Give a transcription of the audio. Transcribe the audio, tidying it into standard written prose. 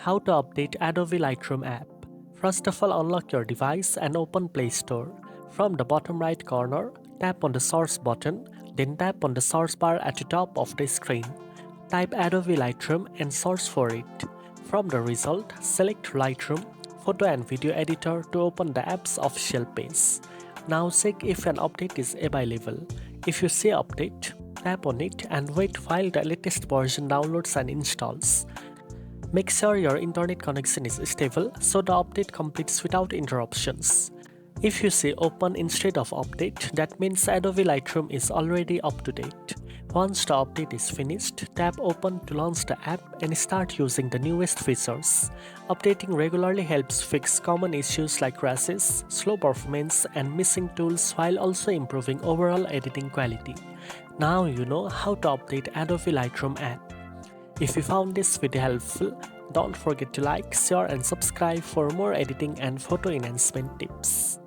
How to update Adobe Lightroom app. First of all, unlock your device and open Play Store. From the bottom right corner, tap on the Source button, then tap on the search bar at the top of the screen. Type Adobe Lightroom and search for it. From the result, select Lightroom, Photo and Video Editor to open the app's official page. Now check if an update is available. If you see update, tap on it and wait while the latest version downloads and installs. Make sure your internet connection is stable so the update completes without interruptions. If you see open instead of update, that means Adobe Lightroom is already up to date. Once the update is finished, tap open to launch the app and start using the newest features. Updating regularly helps fix common issues like crashes, slow performance, and missing tools while also improving overall editing quality. Now you know how to update Adobe Lightroom app. If you found this video helpful, don't forget to like, share and subscribe for more editing and photo enhancement tips.